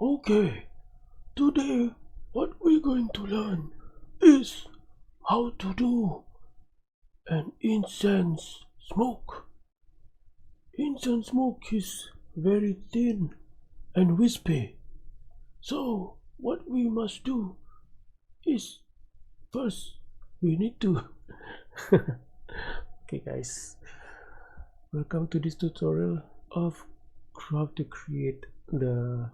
Okay, today what we're going to learn is how to do an incense smoke. Incense smoke is very thin and wispy. So what we must do is first we need to okay guys, welcome to this tutorial of how to create the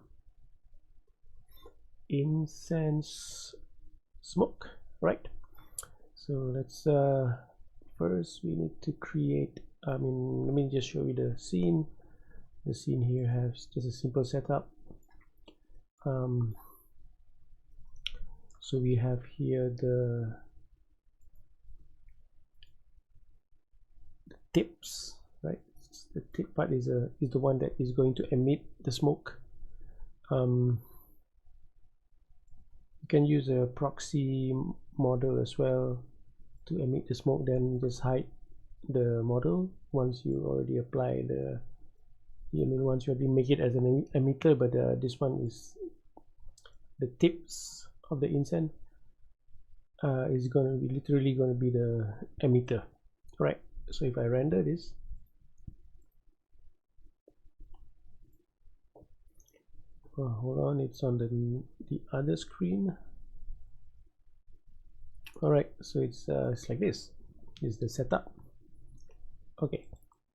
incense smoke, right? So let's first we need to create, let me just show you the scene. The scene here has just a simple setup. So we have here the tips, right? The tip part is the one that is going to emit the smoke. You can use a proxy model as well to emit the smoke, then just hide the model once you already apply the, once you already make it as an emitter. But this one is the tips of the incense is going to be literally going to be the emitter, right? So if I render this, hold on, it's on the other screen. All right, so it's like this is the setup. Okay,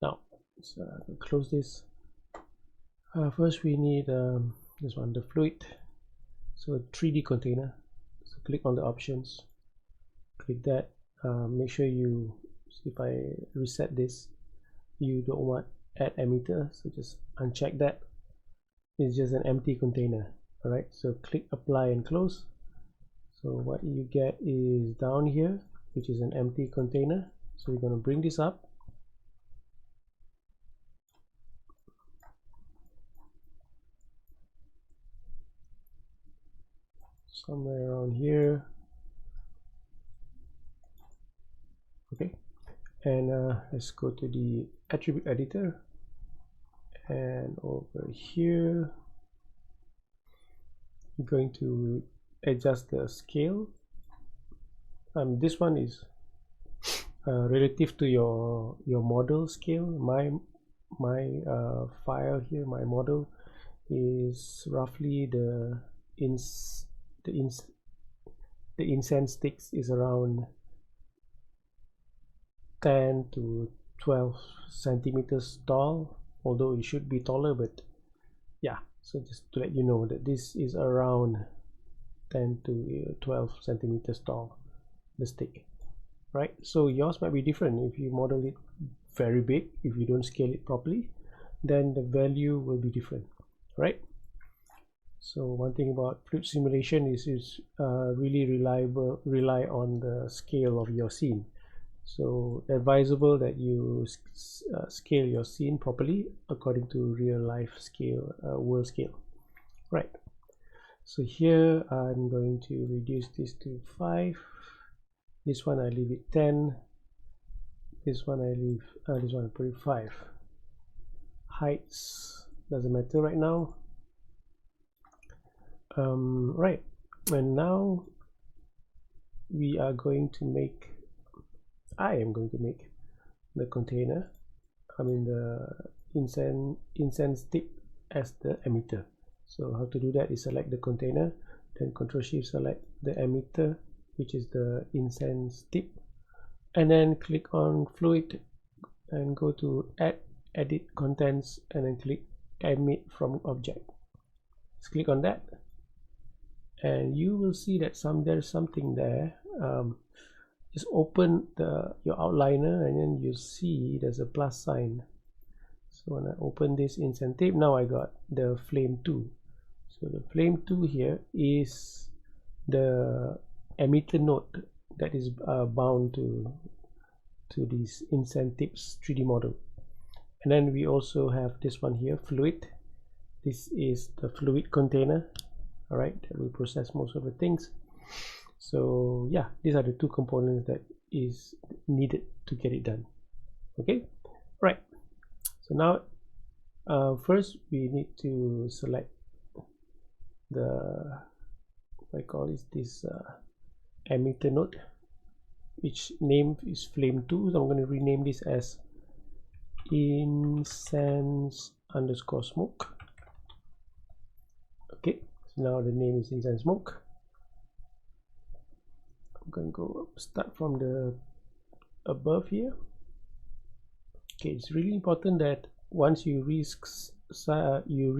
now let's close this. First we need this one, the fluid. So a 3D container. So click on the options, click that. Make sure you, if I reset this, you don't want add emitter, so just uncheck that. It's just an empty container. All right, so click apply and close. So what you get is down here, which is an empty container. So we're going to bring this up. Somewhere around here. Okay, and let's go to the attribute editor, and over here you're going to adjust the scale. This one is relative to your model scale. My file here, my model is roughly the incense sticks is around 10 to 12 centimeters tall, although it should be taller, but yeah, so just to let you know that this is around 10 to 12 centimeters tall, the stick, right? So yours might be different. If you model it very big, if you don't scale it properly, then the value will be different, right? So one thing about fluid simulation is really rely on the scale of your scene. So advisable that you scale your scene properly according to real life scale, world scale, right? So here I'm going to reduce this to 5. This one I leave it 10. This one I leave this one I put it 5. Heights doesn't matter right now. Right, and now we are going to make, I am going to make the container, the incense tip as the emitter. So how to do that is select the container, then Ctrl Shift select the emitter, which is the incense tip, and then click on fluid and go to add edit contents, and then click emit from object. Let's click on that, and you will see that there's something there. Just open your outliner, and then you see there's a plus sign. So when I open this incense tip, now I got the flame 2. So the flame 2 here is the emitter node that is bound to these incense tips 3D model. And then we also have this one here, fluid. This is the fluid container, all right, that will process most of the things. So yeah, these are the two components that is needed to get it done. Okay, right. So now first we need to select the what I call this emitter node, which name is flame 2. So I'm going to rename this as incense underscore smoke. Okay, so now the name is incense smoke. I'm going to go start from the above here. Okay, it's really important that once you resize you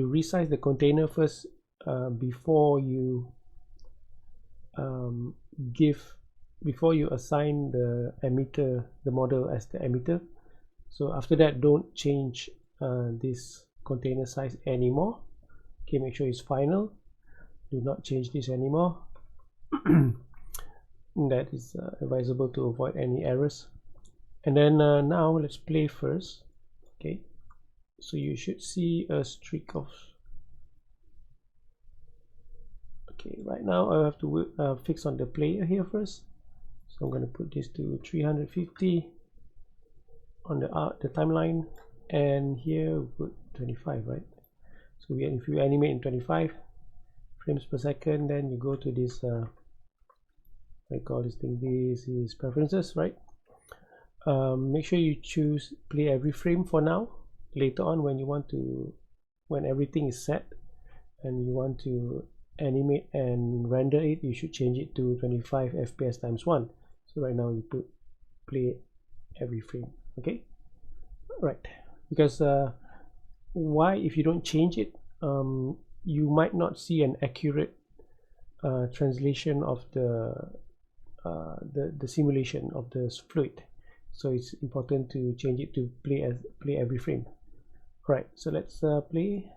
resize the container first before you assign the emitter, the model as the emitter. So after that, don't change this container size anymore. Okay, make sure it's final. Do not change this anymore. That is advisable to avoid any errors. And then now let's play first. Okay, so you should see a streak of. Okay, right now I have to fix on the player here first. So I'm going to put this to 350 on the timeline, and here we put 25, right? So if you animate in 25 frames per second, then you go to this I call this thing, this is preferences, right? Make sure you choose play every frame for now. Later on, when everything is set and you want to animate and render it, you should change it to 25 FPS times 1. So right now you put play every frame. Okay, right, because why, if you don't change it, you might not see an accurate translation of the simulation of the fluid. So it's important to change it to play every frame. Right, so let's play.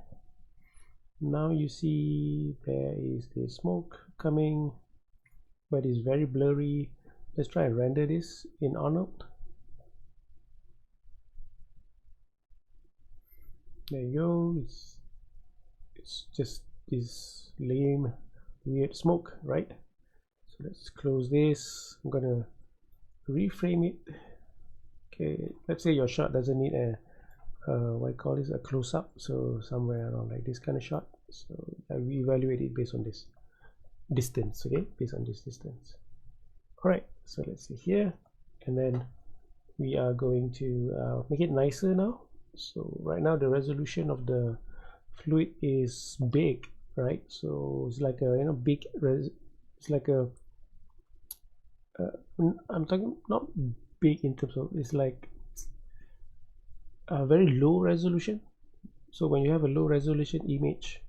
Now you see there is the smoke coming, but it's very blurry. Let's try and render this in Arnold. There you go. It's just this lame weird smoke, right? So let's close this. I'm gonna reframe it. Okay, let's say your shot doesn't need a what I call this, a close-up, so somewhere around like this kind of shot. So we evaluate it based on this distance. Okay, based on this distance. All right, so let's see here, and then we are going to make it nicer now. So right now the resolution of the fluid is big, right? So it's like a big it's like a I'm talking not big in terms of, it's like a very low resolution. So when you have a low resolution image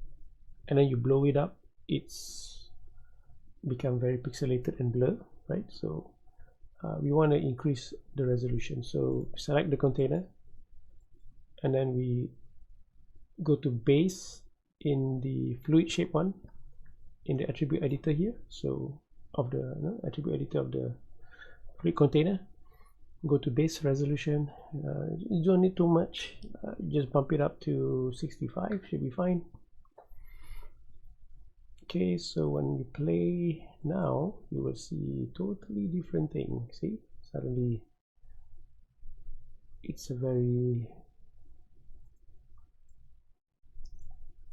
and then you blow it up, it's become very pixelated and blur, right? So we want to increase the resolution. So select the container, and then we go to base in the fluid shape one in the attribute editor here. So of the attribute editor of the fluid container, go to base resolution. You don't need too much, just bump it up to 65, should be fine. Okay, so when you play now, you will see totally different thing. See, suddenly it's a very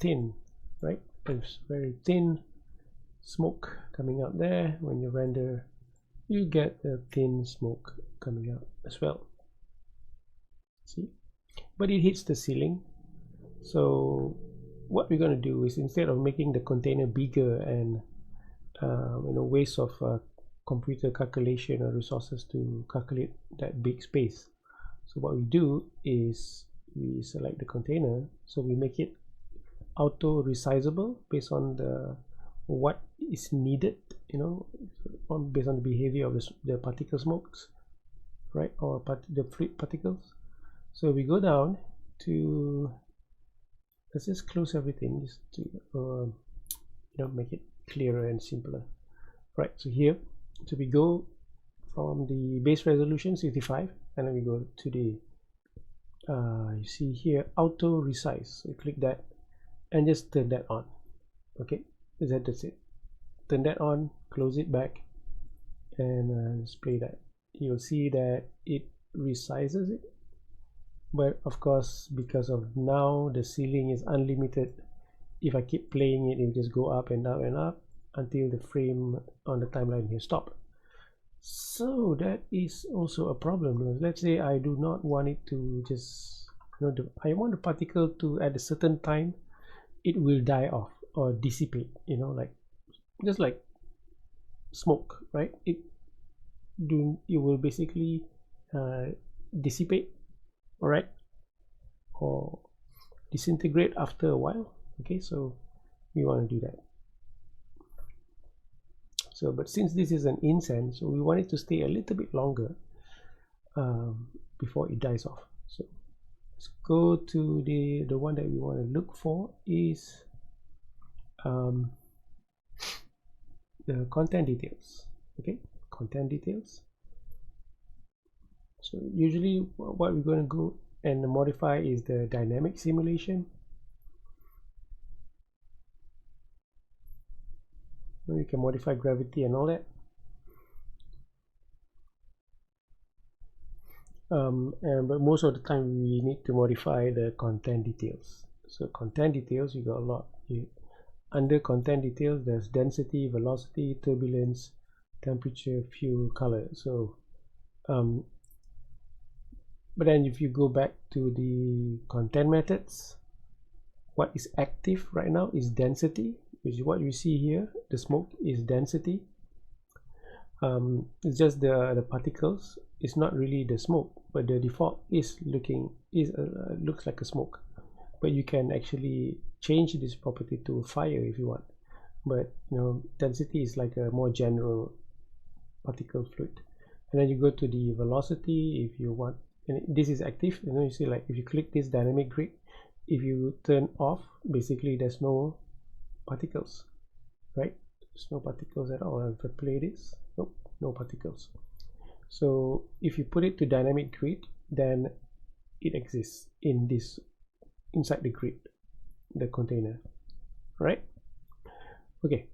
thin, right? It's very thin smoke coming out there. When you render, you get a thin smoke coming out as well. See, but it hits the ceiling. So what we're going to do is, instead of making the container bigger and waste of computer calculation or resources to calculate that big space, so what we do is we select the container, so we make it auto resizable based on what is needed, based on the behavior of the particle smokes, right, or the fluid particles. So we go down to, let's just close everything just to make it clearer and simpler. Right, so here, so we go from the base resolution 65, and then we go to the you see here auto resize. So click that and just turn that on. Okay, that's it. Turn that on, close it back, and display that. You'll see that it resizes it. but of course because of now the ceiling is unlimited. If I keep playing it will just go up and up and up until the frame on the timeline here stop. So that is also a problem. Let's say I do not want it to just, you know, I want the particle to at a certain time it will die off or dissipate, you know, like just like smoke, right? It will basically dissipate, all right, or disintegrate after a while. Okay, so we want to do that. So but since this is an incense, so we want it to stay a little bit longer before it dies off. So let's go to the one that we want to look for is the content details. Okay, content details. So usually what we're going to go and modify is the dynamic simulation. You can modify gravity and all that. But most of the time we need to modify the content details. So content details, you got a lot. Under content details, there's density, velocity, turbulence, temperature, fuel, color. So but then if you go back to the content methods, what is active right now is density, which is what you see here. The smoke is density. It's just the particles. It's not really the smoke, but the default is looks like a smoke. But you can actually change this property to fire if you want. But you know, density is like a more general particle fluid. And then you go to the velocity if you want, and this is active. You know, you see, like if you click this dynamic grid, if you turn off, basically there's no particles, right? There's no particles at all. If I play this, nope, no particles. So if you put it to dynamic grid, then it exists in this, inside the grid, the container, right? Okay,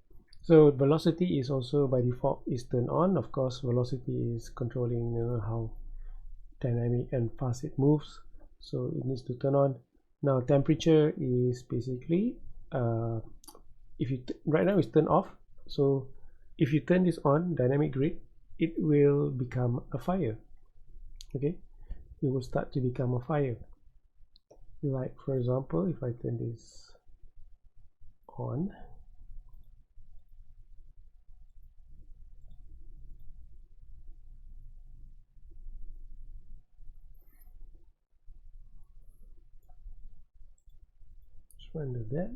so velocity is also by default is turned on. Of course, velocity is controlling, you know, how dynamic and fast it moves, so it needs to turn on. Now temperature is basically if you right now it's turned off, so if you turn this on, dynamic grid, it will become a fire. Okay, it will start to become a fire. Like for example, if I turn this on, just render that.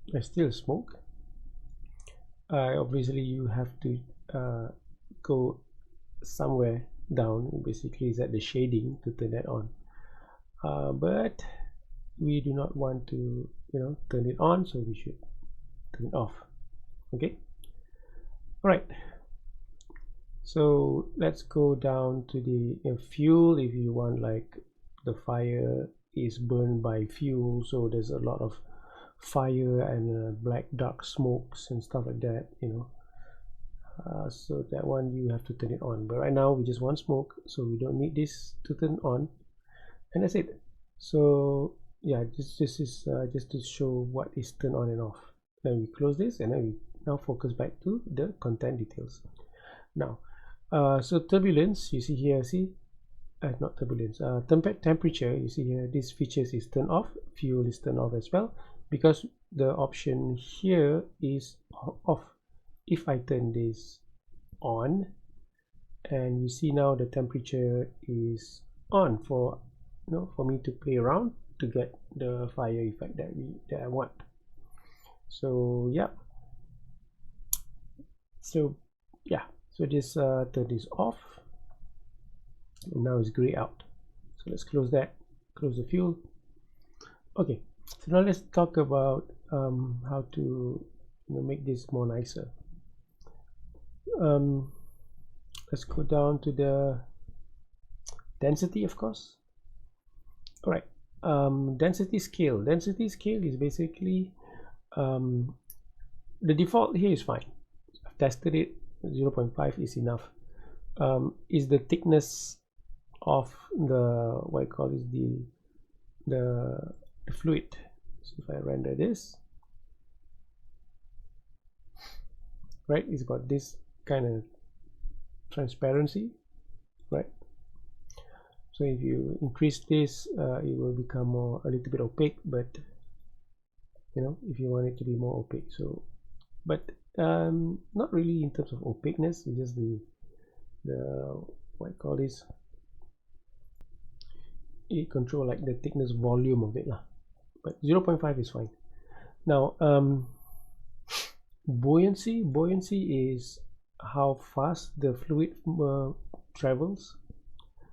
There's still smoke. Obviously you have to go somewhere down, basically is at the shading, to turn that on, but we do not want to, you know, turn it on, so we should turn it off. Okay, all right, so let's go down to the fuel. If you want, like the fire is burned by fuel, so there's a lot of fire and black dark smokes and stuff like that, you know, so that one you have to turn it on. But right now we just want smoke, so we don't need this to turn on, and that's it. So yeah, this is just to show what is turned on and off. Then we close this, and then we now focus back to the content details. Now so turbulence, you see here, see not turbulence, temperature, you see here, these features is turned off, fuel is turned off as well, because the option here is off. If I turn this on, and you see now the temperature is on for, you know, for me to play around to get the fire effect that I want. So yeah, so this turn this off, and now it's gray out. So let's close that, close the fuel. Okay, so now let's talk about how to, you know, make this more nicer. Let's go down to the density, of course. All right, density scale. Density scale is basically the default here is fine. I've tested it, 0.5 is enough. is the thickness of the what I call is the fluid. So if I render this, right, it's got this kind of transparency, right? So if you increase this, it will become a little bit opaque, but you know, if you want it to be more opaque. So but not really in terms of opaqueness, it's just the what I call this, it control like the thickness volume of it lah. But 0.5 is fine. Now buoyancy is how fast the fluid travels.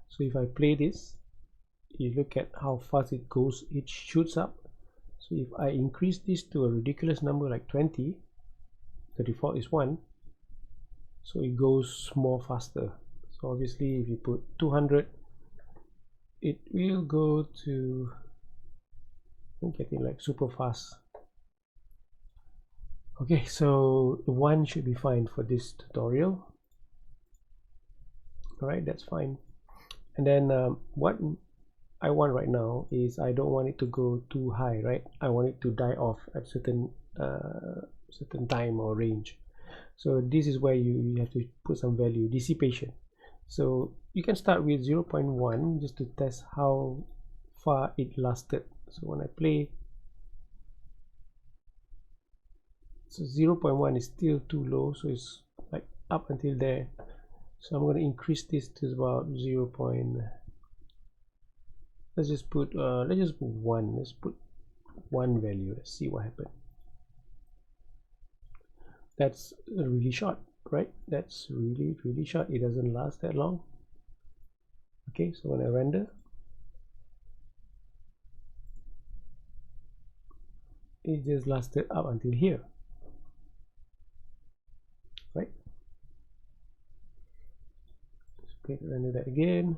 So if I play this, you look at how fast it goes, it shoots up. So if I increase this to a ridiculous number like 20, the default is 1, so it goes more faster. So obviously if you put 200, it will go to, I'm getting like super fast. Okay, so 1 should be fine for this tutorial. Alright, that's fine. And then what I want right now is I don't want it to go too high, right? I want it to die off at certain time or range. So this is where you have to put some value, dissipation. So you can start with 0.1 just to test how far it lasted. So when I play, so 0.1 is still too low, so it's like up until there. So I'm going to increase this to about 0. Let's just put 1. Let's put 1 value. Let's see what happens. That's really short, right? That's really short. It doesn't last that long. Okay, so when I render, it just lasted up until here, right? Let's render that again.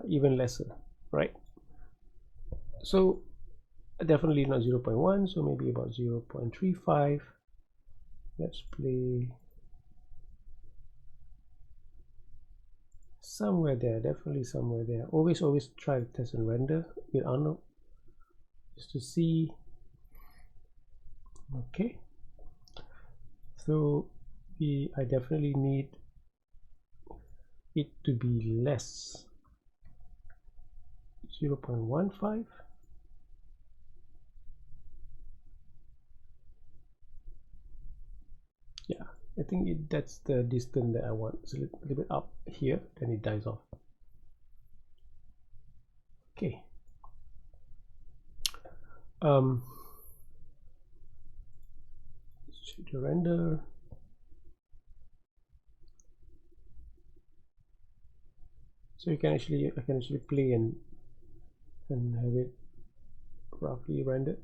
Even lesser, right? So definitely not 0.1, so maybe about 0.35. Let's play somewhere there, definitely somewhere there. Always try to test and render with Arnold just to see. Okay, so I definitely need it to be less, 0.15. Yeah, I think that's the distance that I want. It's a little bit up here, then it dies off. Okay. Should render. So I can actually play and have it roughly rendered.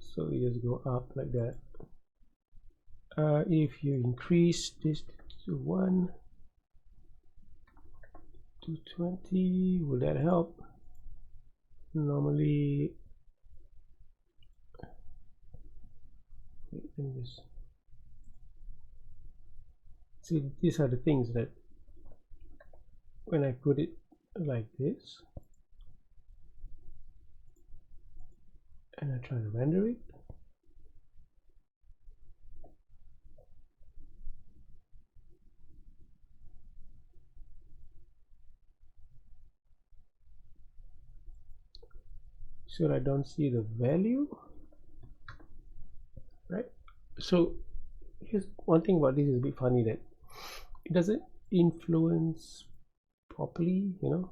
So you just go up like that. If you increase this to 1 to 20, will that help? Normally, see, these are the things that when I put it like this and I try to render it, so I don't see the value, right? So here's one thing about this is a bit funny, that it doesn't influence properly, you know.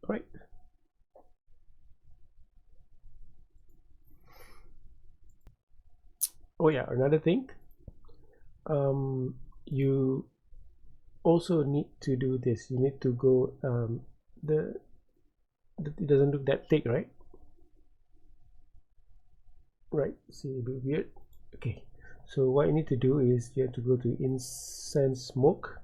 Right. Oh yeah, another thing, you also need to do this. You need to go it doesn't look that thick, right? Right, see, a bit weird. Okay, so what you need to do is you have to go to Incense smoke,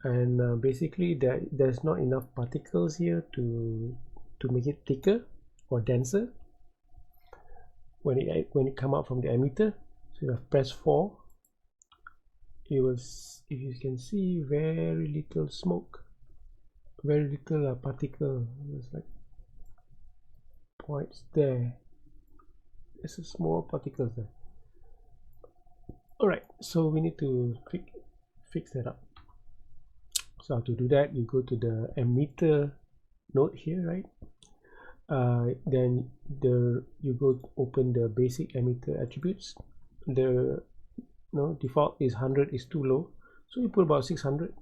and basically there's not enough particles here to make it thicker or denser when it come out from the emitter. So you have press 4, you will if you can see, very little smoke, very little particle. There's like points there, there's a small particles there. All right, so we need to fix that up. So to do that, you go to the emitter node here, right? Then you go open the basic emitter attributes. The default is 100 is too low, so you put about 600.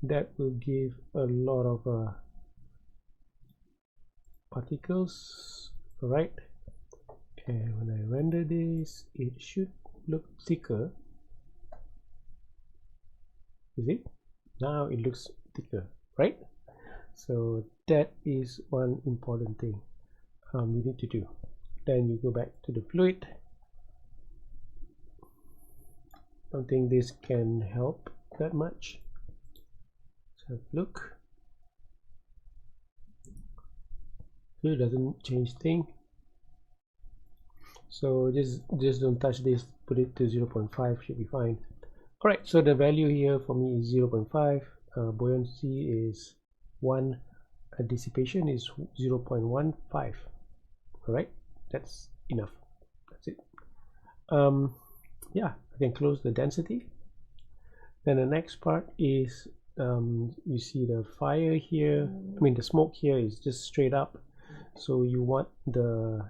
That will give a lot of particles. All right, and when I render this, it should look thicker. You see, now it looks thicker, right? So that is one important thing we need to do. Then you go back to the fluid. Don't think this can help that much. Let's have a look. It doesn't change thing. So just don't touch this, put it to 0.5, should be fine. All right, so the value here for me is 0.5, buoyancy is 1, dissipation is 0.15. All right, that's enough. That's it. Yeah, I can close the density. Then the next part is you see the fire here, I mean the smoke here is just straight up, so you want the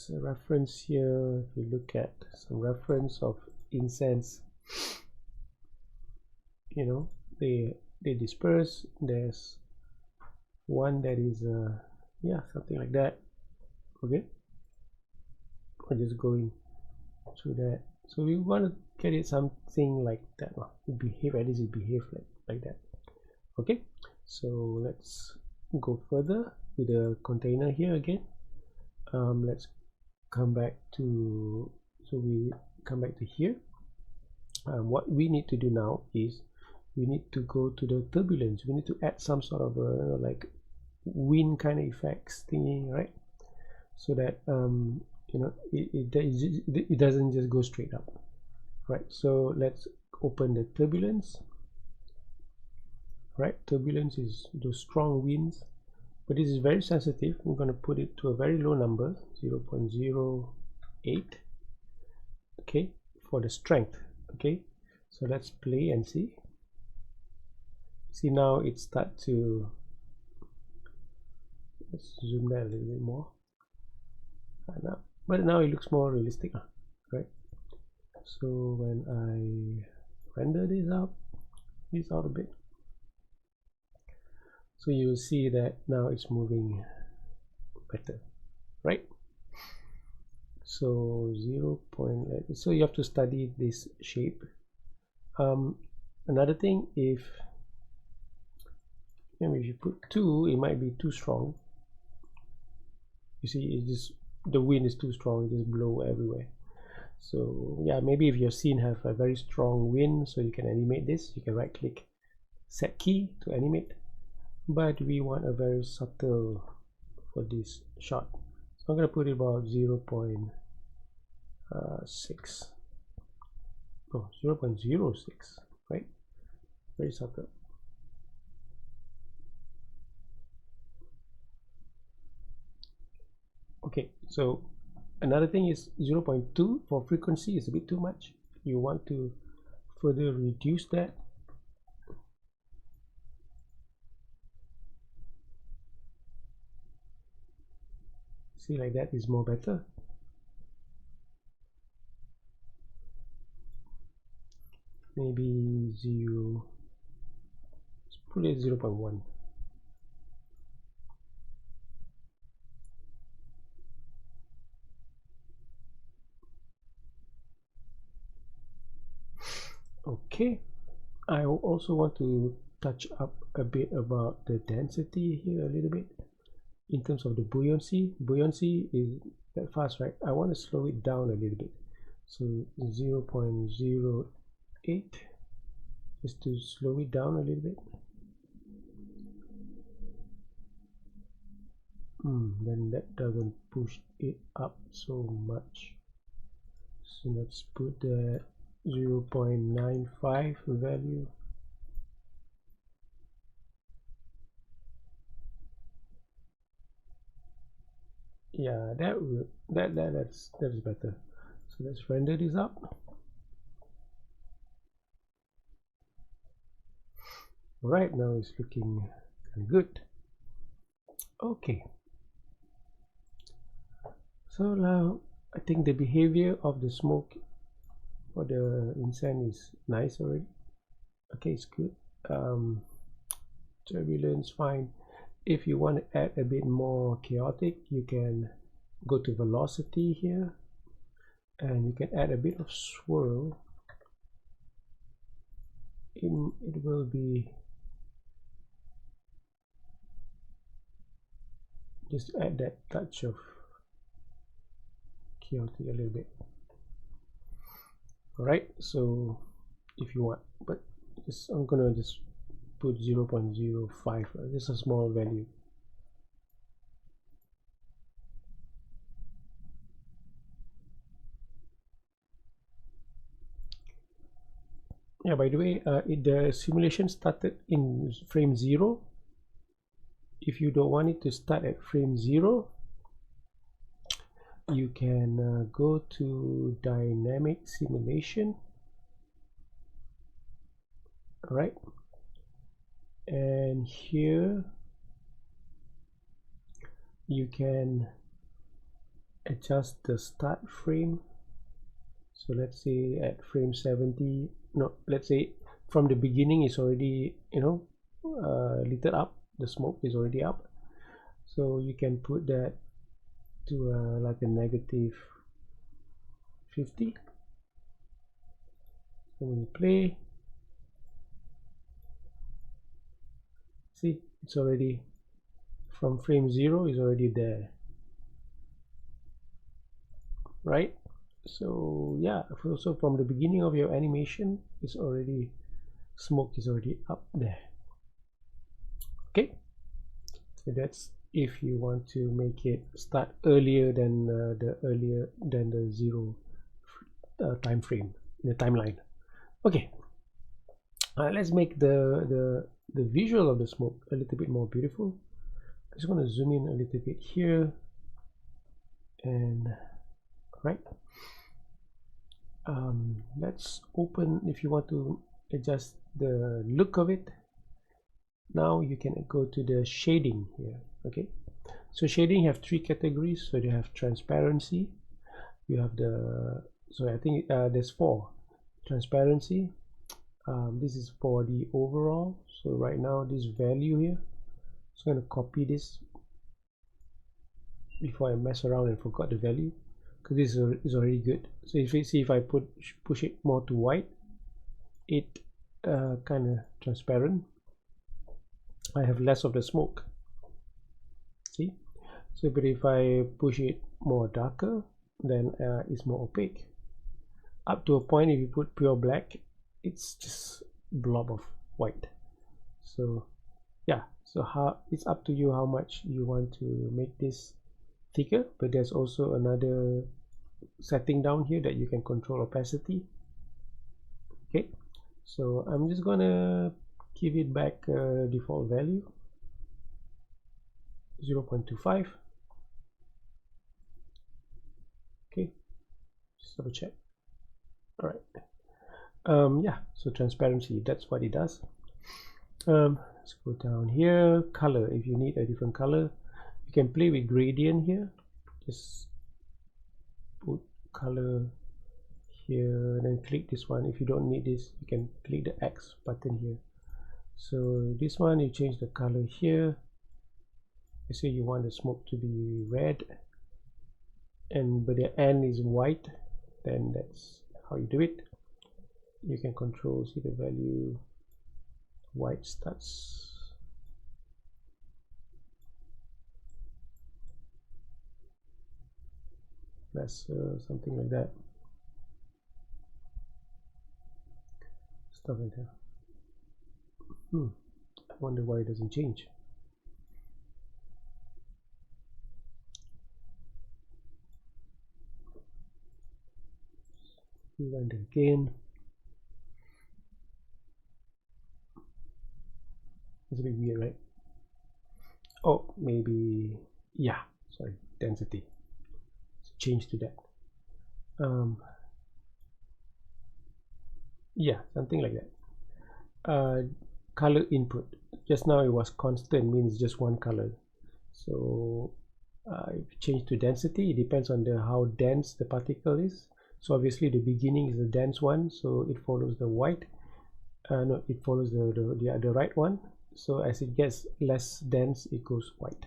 a reference here. If you look at some reference of Incense, you know, they disperse. There's one that is yeah, something like that. Okay, I'm just going through that. So we want to get it something like that. It behave, at least it behave like that. Okay, so let's go further with the container here again. Let's come back to, so we come back to here. What we need to do now is we need to go to the turbulence. We need to add some sort of like wind kind of effects thingy, right? So that you know, it doesn't just go straight up, right? So let's open the turbulence. Right, turbulence is those strong winds, but this is very sensitive. I'm going to put it to a very low number, 0.08. okay, for the strength. Okay, so let's play and see. See, now it starts to, let's zoom that a little bit more. But now it looks more realistic, right? So when I render this out a bit, so you will see that now it's moving better, right? So 0. So you have to study this shape. Another thing, if you put 2, it might be too strong. You see, it just, the wind is too strong, it just blow everywhere. So yeah, maybe if your scene have a very strong wind, so you can animate this, you can right click, set key to animate. But we want a very subtle for this shot, so I'm going to put it about 0.6, oh, 0.06, right? Very subtle. Okay, so another thing is 0.2 for frequency is a bit too much. You want to further reduce that. See, like that is more better. Maybe 0, let's put it 0.1. Okay, I also want to touch up a bit about the density here a little bit. In terms of the buoyancy is that fast, right? I want to slow it down a little bit. So 0.08, just to slow it down a little bit. Then that doesn't push it up so much. So let's put the 0.95 value. Yeah, that's better. So let's render this up. Right now it's looking good. Okay. So now I think the behavior of the smoke for the incense is nice already. Okay, it's good. Turbulence, fine. If you want to add a bit more chaotic, you can go to velocity here, and you can add a bit of swirl. It will be just add that touch of chaotic a little bit. All right, so if you want, but I'm gonna just put 0.05, just a small value. Yeah, by the way, the simulation started in frame 0. If you don't want it to start at frame 0, you can go to dynamic simulation. All right, and here you can adjust the start frame. So let's say at frame 70, no, let's say from the beginning is already, you know, lit up, the smoke is already up, so you can put that to like a negative 50. So when you play, see, it's already from frame 0 is already there, right? So yeah, so from the beginning of your animation is already, smoke is already up there. Okay, so that's if you want to make it start earlier than the 0 time frame in the timeline. Okay, let's make the visual of the smoke a little bit more beautiful. I'm just going to zoom in a little bit here, and right, let's open. If you want to adjust the look of it, now you can go to the shading here. Okay, so shading have 3 categories. So you have transparency, you have the, so I think there's 4. Transparency, this is for the overall. So right now this value here, I'm going to copy this before I mess around and forgot the value, because this is already good. So if you see, if I push it more to white, it kind of transparent. I have less of the smoke, see. So but if I push it more darker, then it's more opaque. Up to a point, if you put pure black, it's just blob of white. So yeah, so how, it's up to you how much you want to make this thicker. But there's also another setting down here that you can control opacity. Okay, so I'm just gonna give it back default value 0.25. okay, just double check. All right, yeah, so transparency, that's what it does. Let's go down here. Color, if you need a different color, you can play with gradient here. Just put color here, then click this one. If you don't need this, you can click the X button here. So this one, you change the color here. You say you want the smoke to be red, and but the end is white, then that's how you do it. You can control, see the value, white starts. That's something like that. stuff like that. I wonder why it doesn't change. Rewind it again. It's a bit weird, right? Oh, maybe, yeah, sorry, density. So change to that. Yeah, something like that. Color input. Just now it was constant, means just one color. So if you change to density, it depends on how dense the particle is. So obviously the beginning is the dense one, so it follows the white. No, it follows the right one. So as it gets less dense, it goes white.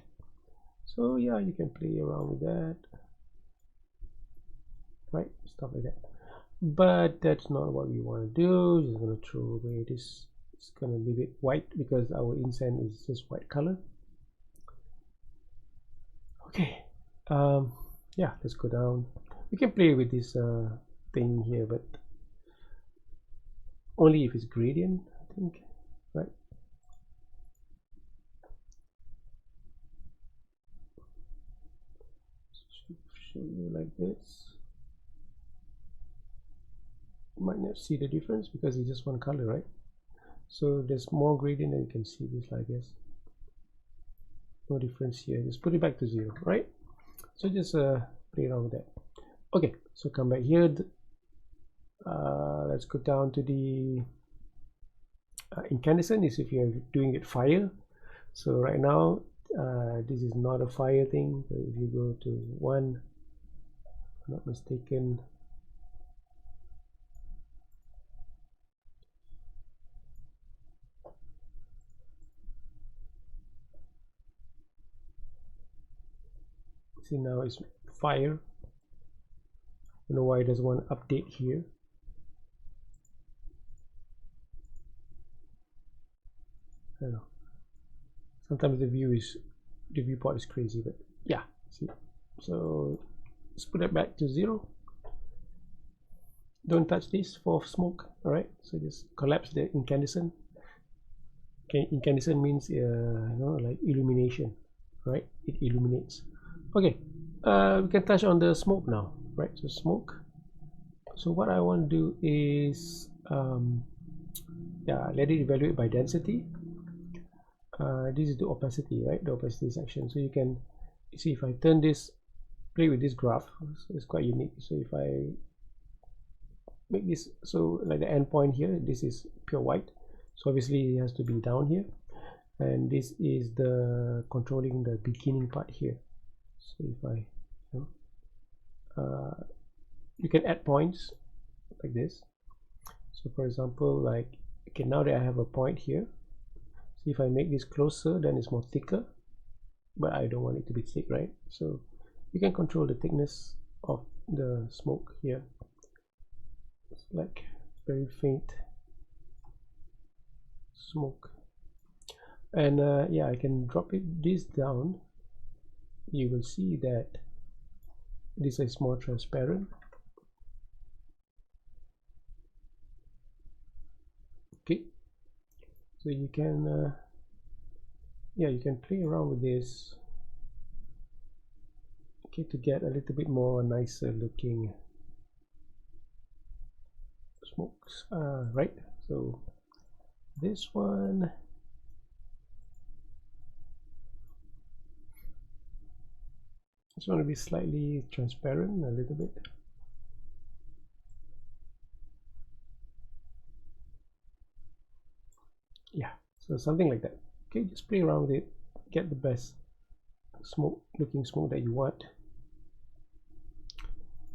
So yeah, you can play around with that, right? Stuff like that. But that's not what we want to do. Just gonna throw away this. It's gonna leave it white because our incense is just white color. Okay. Yeah, let's go down. We can play with this thing here, but only if it's gradient, I think, right? Show you like this. You might not see the difference because it's just one color, right? So there's more gradient and you can see this, I guess. No difference here. Just put it back to 0, right? So just play around with that. Okay, so come back here. Let's go down to the incandescent. Is if you're doing it fire. So right now this is not a fire thing. So if you go to 1, if I'm not mistaken, see now it's fire. I don't know why there's one update here. I don't know. Sometimes the viewport is crazy, but yeah, see. So let's put it back to 0. Don't touch this for smoke. All right, so just collapse the incandescent. Okay, incandescent means you know, like illumination, right? It illuminates. Okay, we can touch on the smoke now, right? So smoke. So what I want to do is yeah, let it evaluate by density. This is the opacity, right? The opacity section. So you can see if I turn this, play with this graph, so it's quite unique. So if I make this, so like the endpoint here, this is pure white, so obviously it has to be down here, and this is the controlling the beginning part here. So if I, you know, you can add points like this. So for example, like, okay, now that I have a point here, so if I make this closer, then it's more thicker, but I don't want it to be thick, right? So you can control the thickness of the smoke here. It's like very faint smoke, and yeah, I can drop this down. You will see that this is more transparent. Okay, so you can yeah, you can play around with this, okay, to get a little bit more nicer looking smokes, right? So this one, just want to be slightly transparent a little bit. Yeah, so something like that. Okay, just play around with it, get the best smoke looking smoke that you want,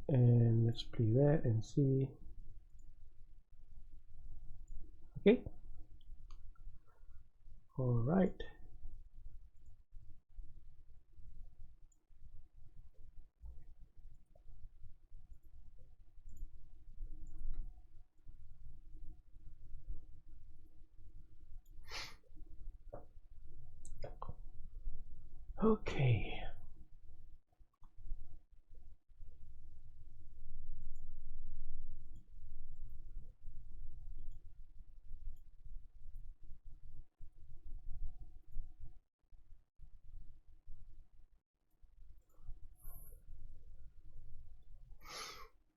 and let's play that and see. Okay, all right. Okay.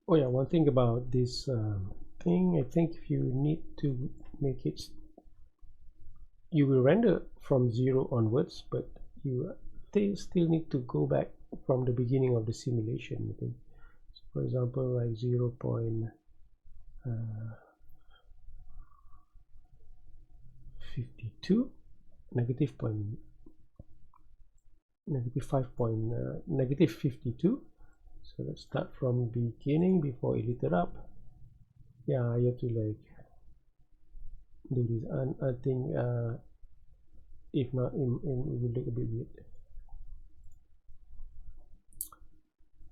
Oh yeah, one thing about this thing, I think if you need to make it, you will render from 0 onwards, but you still need to go back from the beginning of the simulation. I think, so for example, like 0. Uh, 52 negative point negative 5 point negative 52. So let's start from beginning before it lit up. Yeah, you have to like do this, and I think if not, it will look a bit weird.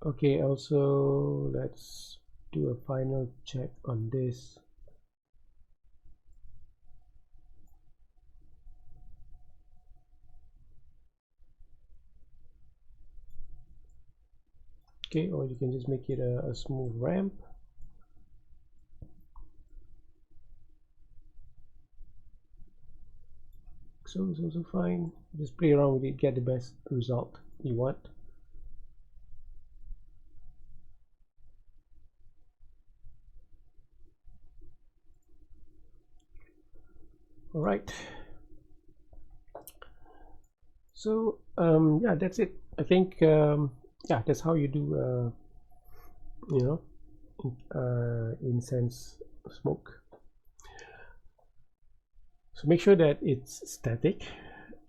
Okay, also let's do a final check on this. Okay, or you can just make it a smooth ramp. So it's also fine. Just play around with it, get the best result you want. All right. So yeah, that's it. I think yeah, that's how you do you know, incense smoke. So make sure that it's static,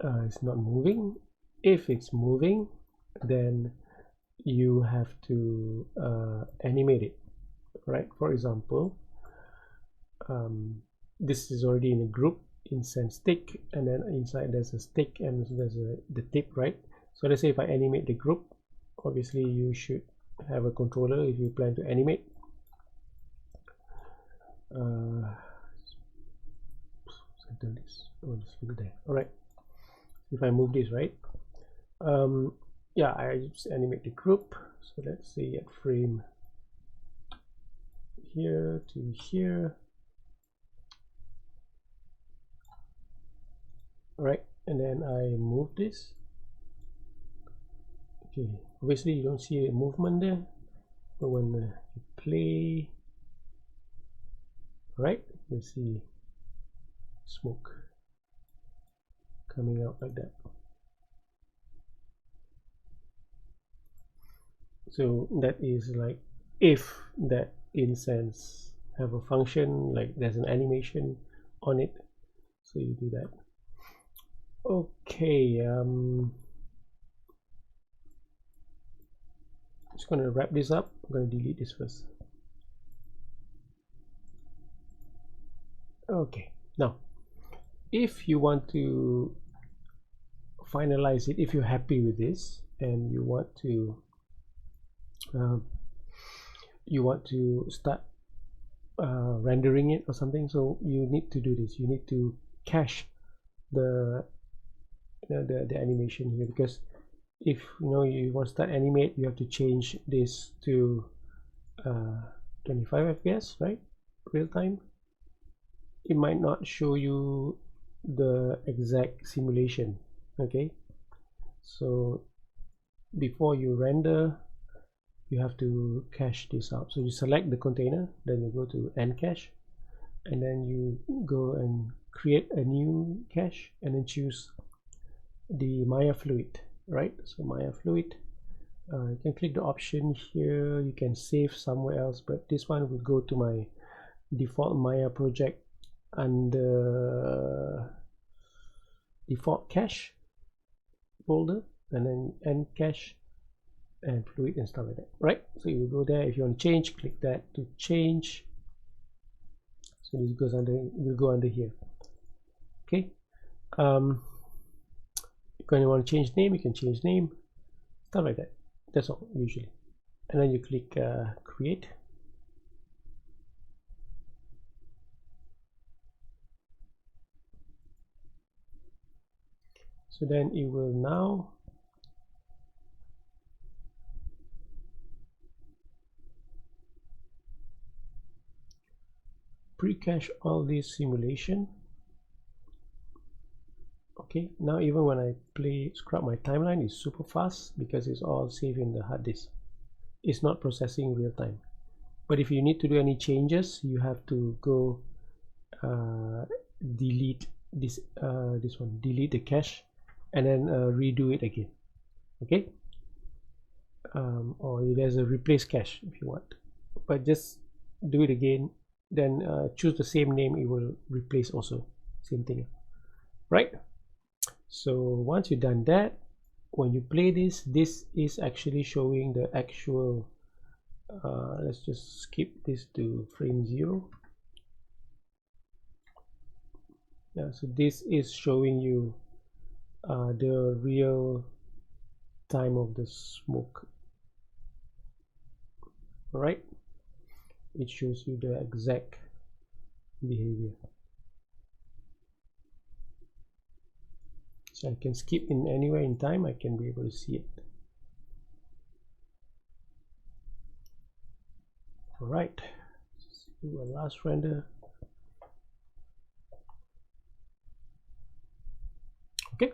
it's not moving. If it's moving, then you have to animate it, right? For example, this is already in a group, incense stick, and then inside there's a stick and there's the tip, right? So let's say if I animate the group, obviously you should have a controller if you plan to animate. Center this. Oh, just put it there. All right. If I move this, right? Yeah, I just animate the group. So let's say at frame here to here. All right, and then I move this. Okay, obviously you don't see a movement there, but when you play, right, you see smoke coming out like that. So that is like if that incense have a function, like there's an animation on it, so you do that. Okay, just gonna wrap this up. I'm gonna delete this first. Okay, now if you want to finalize it, if you're happy with this and you want to start rendering it or something, so you need to do this. You need to cache the the animation here, because if you want to start animate, you have to change this to 25 fps, right? Real time. It might not show you the exact simulation. Okay, so before you render, you have to cache this out. So you select the container, then you go to end cache, and then you go and create a new cache, and then choose the Maya fluid, right? So Maya fluid, you can click the option here. You can save somewhere else, but this one will go to my default Maya project under default cache folder, and then end cache and fluid and stuff like that, right? So you will go there. If you want to change, click that to change. So this goes under, will go under here. Okay, if you want to change name, you can change name, stuff like that. That's all usually. And then you click create. So then it will now pre-cache all this simulation. Okay, now even when I scrub my timeline, it's super fast because it's all saved in the hard disk. It's not processing real time. But if you need to do any changes, you have to go delete this one, delete the cache, and then redo it again. Okay, or there's a replace cache if you want, but just do it again, then choose the same name, it will replace also, same thing, right? So once you've done that, when you play this is actually showing the actual let's just skip this to frame 0. Yeah, so this is showing you the real time of the smoke. All right, it shows you the exact behavior. So I can skip in anywhere in time, I can be able to see it. All right, let's do a last render. Okay,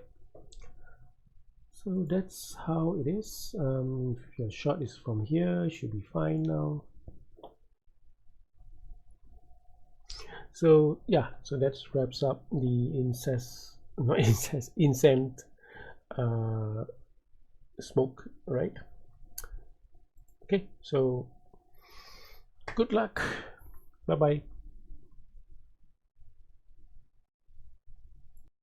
so that's how it is. If your shot is from here, it should be fine now. So yeah, so that wraps up the Incense smoke, right? Okay, so good luck, bye bye.